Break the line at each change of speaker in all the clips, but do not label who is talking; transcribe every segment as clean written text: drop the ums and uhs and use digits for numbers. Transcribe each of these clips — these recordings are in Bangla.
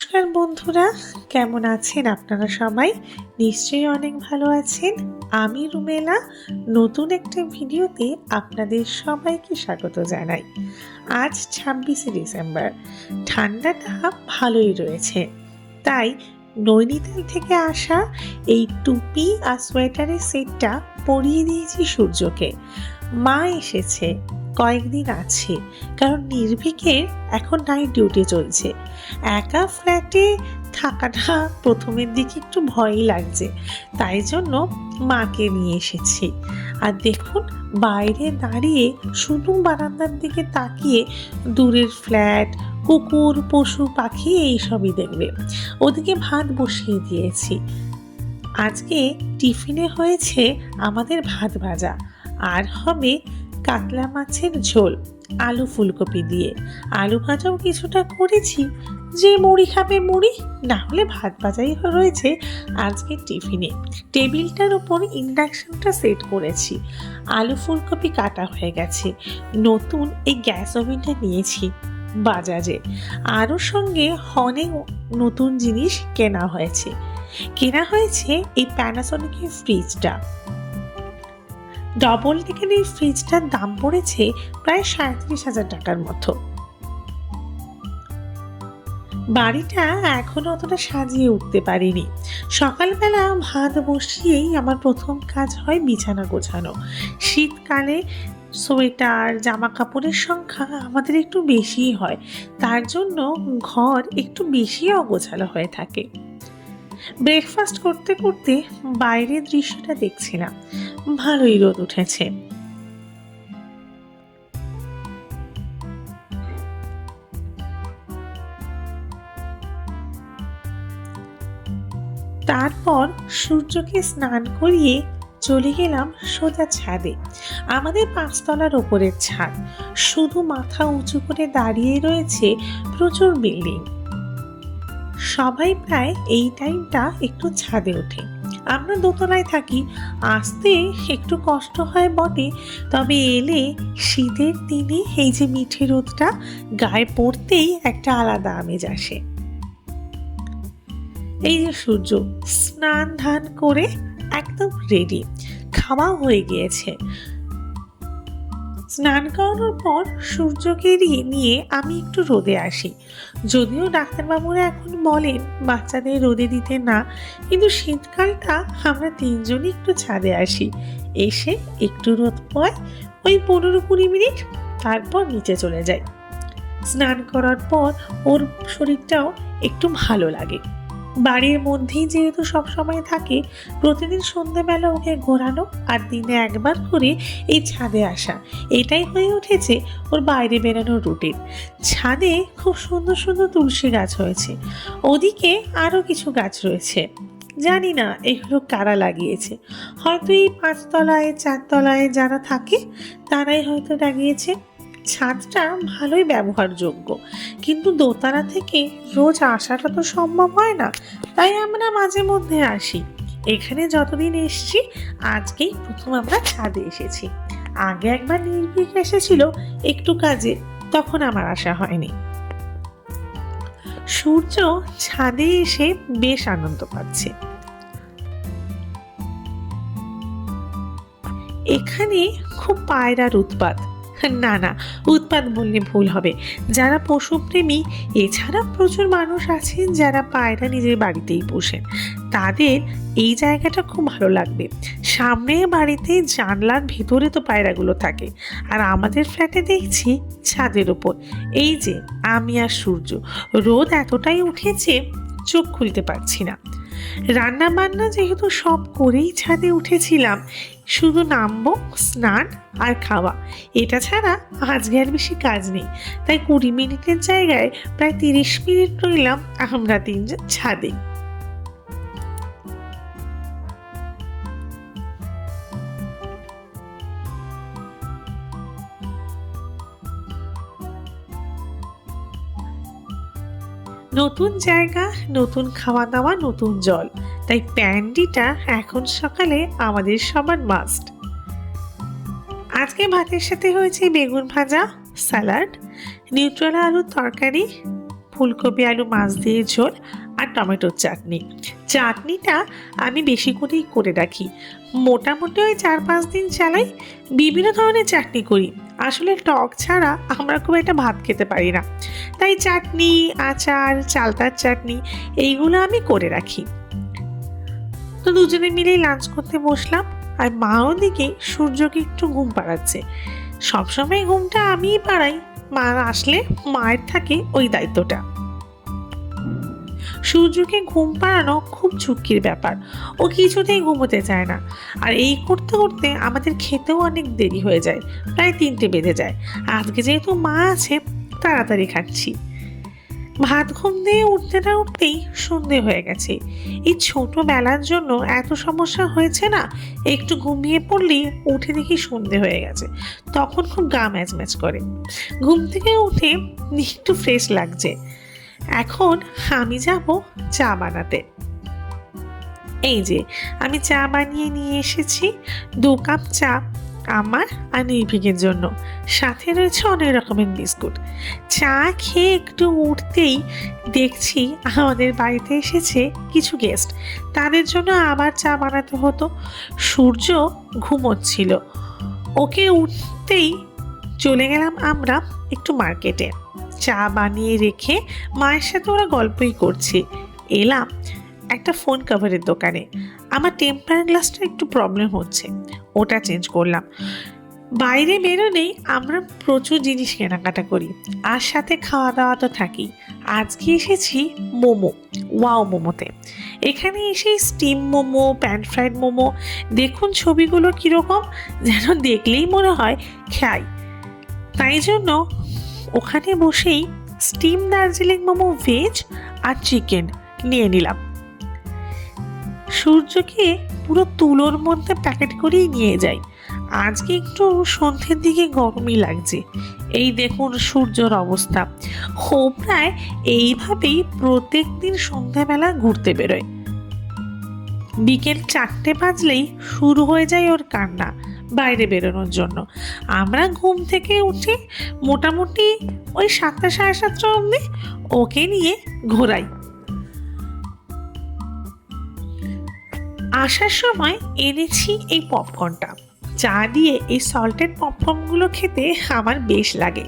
নমস্কার বন্ধুরা, কেমন আছেন আপনারা সবাই? নিশ্চয়ই অনেক ভালো আছেন। আমি রুমেলা নতুন একটা ভিডিওতে আপনাদের সবাইকে স্বাগত জানাই। আজ 26শে ডিসেম্বর। ঠান্ডাটা ভালোই রয়েছে, তাই নৈনিতাল থেকে আসা এই টুপি আর সোয়েটারের সেটটা পরিয়ে দিয়েছি সূর্যকে। মা এসেছে, কয়েকদিন আছে, কারণ নির্ভীকের এখন নাইট ডিউটি চলছে। একা ফ্ল্যাটে থাকাটা প্রথমের দিকে একটু ভয়ই লাগছে, তাই জন্য মাকে নিয়ে এসেছি। আর দেখুন, বাইরে দাঁড়িয়ে শুধু বারান্দার দিকে তাকিয়ে দূরের ফ্ল্যাট, কুকুর, পশু পাখি এইসবই দেখবে। ওদিকে ভাত বসিয়ে দিয়েছি। আজকে টিফিনে হয়েছে আমাদের ভাত ভাজা, আর হবে কাতলা মাছের ঝোল আলু ফুলকপি দিয়ে। আলু ভাজাও কিছুটা করেছি, যে মুড়ি খাবে মুড়ি, না হলে ভাত ভাজাই রয়েছে আজকে টিফিনে। টেবিলটার উপর ইন্ডাকশনটা সেট করেছি, আলু ফুলকপি কাটা হয়ে গেছে। নতুন এই গ্যাস ওভেনটা নিয়েছি বাজাজে, আরও সঙ্গে অনেক নতুন জিনিস কেনা হয়েছে এই প্যানাসোনিকের ফ্রিজটা। ডবল ডেকের এই ফ্রিজটার দাম পড়েছে প্রায় 37,000 টাকার মতো। বাড়িটা এখনো অতটা সাজিয়ে উঠতে পারিনি। সকালবেলা ভাত বসিয়েই আমার প্রথম কাজ হয় বিছানা গোছানো। শীতকালে সোয়েটার, জামা কাপড়ের সংখ্যা আমাদের একটু বেশিই হয়, তার জন্য ঘর একটু বেশি অগোছালো হয়ে থাকে। ব্রেকফাস্ট করতে করতে বাইরের দৃশ্যটা দেখছিলাম, ভালোই রোদ উঠেছে। তারপর সূর্যকে স্নান করিয়ে চলে গেলাম সোজা ছাদে। আমাদের 5 তলার ওপরের ছাদ, শুধু মাথা উঁচু করে দাঁড়িয়ে রয়েছে প্রচুর বিল্ডিং। সবাই প্রায় এই টাইমটা একটু ছাদে ওঠে। আমরা দোতলায় থাকি, আসতে একটু কষ্ট হয় বটে, তবে এলে শীতের দিনে এই যে মিঠে রোদটা গায়ে পড়তেই একটা আলাদা আমেজ আসে। এই যে সূর্য স্নান ধান করে একদম রেডি, খাওয়া হয়ে গিয়েছে। স্নান করানোর পর সূর্যকে নিয়ে আমি একটু রোদে আসি। যদিও ডাক্তারবাবুরা এখন বলেন বাচ্চাদের রোদে দিতে না, কিন্তু শীতকালটা আমরা 3 জনই একটু ছাদে আসি। এসে একটু রোদ পাই, ওই 15-20 মিনিট, তারপর নিচে চলে যাই। স্নান করার পর ওর শরীরটাও একটু ভালো লাগে। বাড়ির মধ্যেই যেহেতু সব সময় থাকে, প্রতিদিন সন্ধ্যেবেলা ওকে ঘোরানো আর দিনে একবার করে এই ছাদে আসা, এটাই হয়ে উঠেছে ওর বাইরে বেরানোর রুটিন। ছাদে খুব সুন্দর সুন্দর তুলসী গাছ হয়েছে, ওদিকে আরও কিছু গাছ রয়েছে। জানি না এগুলো কারা লাগিয়েছে, হয়তো এই 5 তলায় 4 তলায় যারা থাকে তারাই হয়তো লাগিয়েছে। ছাদটা ভালোই ব্যবহারযোগ্য, কিন্তু দোতলা থেকে রোজ আসাটা তো সম্ভব হয় না, তাই আমরা মাঝে মধ্যে আসি। এখানে যতদিন এসছি আজকেই প্রথম আমরা ছাদে এসেছি। আগে একবার নির্ভীক এসেছিল একটু কাজে, তখন আমার আসা হয়নি। সূর্য ছাদে এসে বেশ আনন্দ পাচ্ছে। এখানে খুব পায়রার উৎপাত, না না, উৎপাত বললে ভুল হবে। যারা পশুপ্রেমী, এছাড়া প্রচুর মানুষ আছেন যারা পায়রা নিজের বাড়িতেই পোষেন, তাদের এই জায়গাটা খুব ভালো লাগবে। সামনে বাড়িতে জানলার ভেতরে তো পায়রাগুলো থাকে, আর আমাদের ফ্ল্যাটে দেখছি ছাদের ওপর। এই যে আমি আর সূর্য, রোদ এতটাই উঠেছে চোখ খুলতে পারছি না। রান্না বান্না যেহেতু সব করেই ছাদে উঠেছিলাম, শুধু নামবো, স্নান আর খাওয়া, এটা ছাড়া আজকে আর বেশি কাজ নেই। তাই 20 মিনিটের জায়গায় প্রায় 30 মিনিট রইলাম আমরা 3 জন ছাদে। নতুন জায়গা, নতুন খাওয়া দাওয়া, নতুন জল, তাই প্যান্ডিটা এখন সকালে আমাদের সবার মাস্ট। আজকে ভাতের সাথে হয়েছে বেগুন ভাজা, স্যালাড, নিউট্রেলা আলুর তরকারি, ফুলকপি আলু মাছ দিয়ে ঝোল আর টমেটোর চাটনি। চাটনিটা আমি বেশি করেই করে রাখি, মোটামুটি ওই 4-5 দিন চালাই। বিভিন্ন ধরনের চাটনি করি, আসলে টক ছাড়া আমরা খুব একটা ভাত খেতে পারি না, তাই চাটনি, আচার, চালতার চাটনি এইগুলো আমি করে রাখি। তো দুজনে মিলেই লাঞ্চ করতে বসলাম, আর মা ওদিকে সূর্যকে একটু ঘুম পাড়াচ্ছে। সবসময় ঘুমটা আমিই পাড়াই, মা আসলে মায়ের থাকে ওই দায়িত্বটা। সূর্যকে ঘুম পাড়ানো খুব ঝুঁকির ব্যাপার, ও কিছুতেই ঘুমোতে চায় না। আর এই করতে করতে আমাদের খেতেও অনেক দেরি হয়ে যায়, প্রায় 3টে বেজে যায়। আজকে যেহেতু মা আছে, তাড়াতাড়ি খাচ্ছি। ভাত ঘুম দিয়ে উঠতে না উঠতেই সন্ধে হয়ে গেছে। এই ছোটবেলার জন্য এত সমস্যা হয়েছে না, একটু ঘুমিয়ে পড়লেই উঠে দেখি সন্ধে হয়ে গেছে, তখন খুব গা ম্যাচ করে। ঘুম থেকে উঠে একটু ফ্রেশ লাগছে। এখন আমি যাব চা বানাতে। এই যে আমি চা বানিয়ে নিয়ে এসেছি, 2 কাপ চা আমার আর নির্ভীকের জন্য, সাথে রয়েছে অনেক রকমের বিস্কুট। চা খেয়ে একটু উঠতেই দেখছি আমাদের বাড়িতে এসেছে কিছু গেস্ট, তাদের জন্য আবার চা বানাতে হতো। সূর্য ঘুমোচ্ছিল, ওকে উঠতেই চলে গেলাম আমরা একটু মার্কেটে। চা বানিয়ে রেখে মায়ের সাথে ওরা গল্পই করছে। এলাম একটা ফোন কভারের দোকানে, আমার টেম্পার গ্লাসটা একটু প্রবলেম হচ্ছে, ওটা চেঞ্জ করলাম। বাইরে বেরোলেই আমরা প্রচুর জিনিস কেনাকাটা করি, আর সাথে খাওয়া দাওয়া তো থাকি। আজকে এসেছি মোমো, ওয়াও মোমোতে। এখানে এসে steam momo, pan fried momo, দেখুন ছবিগুলো কীরকম, যেন দেখলেই মনে হয় খাই। তাই জন্য ওখানে বসেই স্টিম দার্জিলিং মোমো ভেজ আর চিকেন নিয়ে নিলাম। সূর্যকে পুরো তুলোর মধ্যে প্যাকেট করেই নিয়ে যাই। আজকে একটু সন্ধ্যের দিকে গরমই লাগছে। এই দেখুন সূর্যর অবস্থা, ও প্রায় এইভাবেই প্রত্যেক দিন সন্ধ্যাবেলা ঘুরতে বেরোয়। বিকেল 4টে বাজলেই শুরু হয়ে যায় ওর কান্না বাইরে বেরোনোর জন্য। আমরা ঘুম থেকে উঠে মোটামুটি ওই 7টা সাড়ে 7টা অবধি ওকে নিয়ে ঘোরাই। আসার সময় এনেছি এই পপকর্নটা, চা দিয়ে এই সল্টেড পপকর্নগুলো খেতে আমার বেশ লাগে।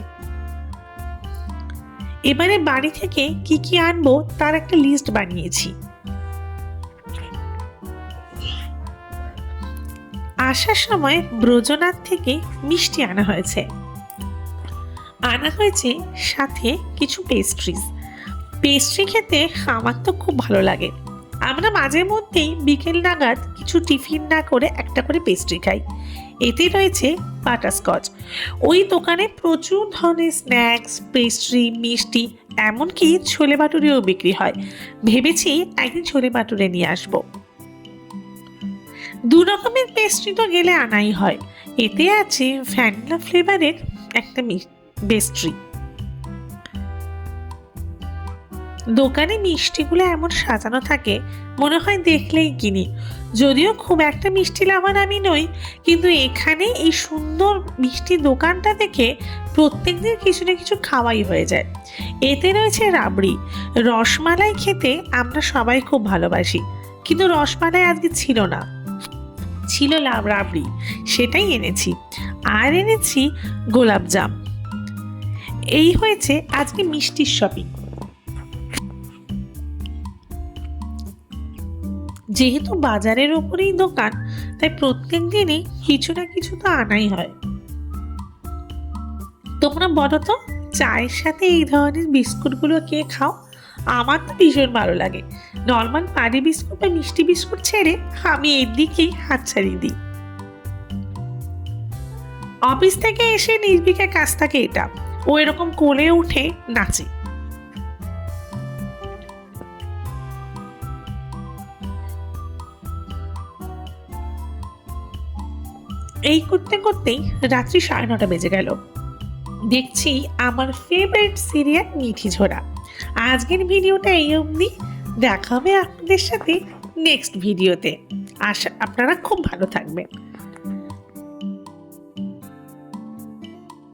এবারে বাড়ি থেকে কি কি আনবো তার একটা লিস্ট বানিয়েছি। আসার সময় ব্রজনাথ থেকে মিষ্টি আনা হয়েছে, সাথে কিছু পেস্ট্রি খেতে আমার তো খুব ভালো লাগে। আমরা মাঝে মধ্যেই বিকেল নাগাদ কিছু টিফিন না করে একটা করে পেস্ট্রি খাই। এতে রয়েছে বাটারস্কচ। ওই দোকানে প্রচুর ধরনের স্ন্যাক্স, পেস্ট্রি, মিষ্টি, এমনকি ছোলে বাটুরেও বিক্রি হয়। ভেবেছি একদিন ছোলে বাটুরে নিয়ে আসবো। 2 রকমের পেস্ট্রি তো গেলে আনাই হয়। এতে আছে ভ্যানিলা ফ্লেভারের একটা পেস্ট্রি। দোকানে মিষ্টিগুলো এমন সাজানো থাকে মনে হয় দেখলেই কিনি। যদিও খুব একটা মিষ্টি লাভার আমি নই, কিন্তু এখানে এই সুন্দর মিষ্টি দোকানটা দেখে প্রত্যেকদিন কিছু না কিছু খাওয়াই হয়ে যায়। এতে রয়েছে রাবড়ি, রসমালাই খেতে আমরা সবাই খুব ভালোবাসি, কিন্তু রসমালাই আজকে ছিল না, ছিল রাবড়ি, সেটাই এনেছি। আর এনেছি গোলাপজাম। এই হয়েছে আজকে মিষ্টির শপিং। যেহেতু বাজারের ওপরেই দোকান, তাই প্রত্যেক দিনই কিছু না কিছু তো আনাই হয়। তোমরা বলো তো, চায়ের সাথে এই ধরনের বিস্কুটগুলো কে খাও? আমার তো ভীষণ ভালো লাগে। নর্মাল পানি বিস্কুট বা মিষ্টি বিস্কুট ছেড়ে আমি এর দিকেই হাত ছাড়িয়ে দিই। অফিস থেকে এসে নির্ভীকের কাছ থেকে এটা, ও এরকম কোলে উঠে নাচে। এই করতে করতেই রাত্রি 9:30 বেজে গেল। দেখছি আমার ফেভারিট সিরিয়াল মিঠি ঝোড়া। আজকের ভিডিওটা এই অবধি, দেখা হবে আপনাদের সাথে নেক্সট ভিডিওতে। আপনারা খুব ভালো থাকবেন।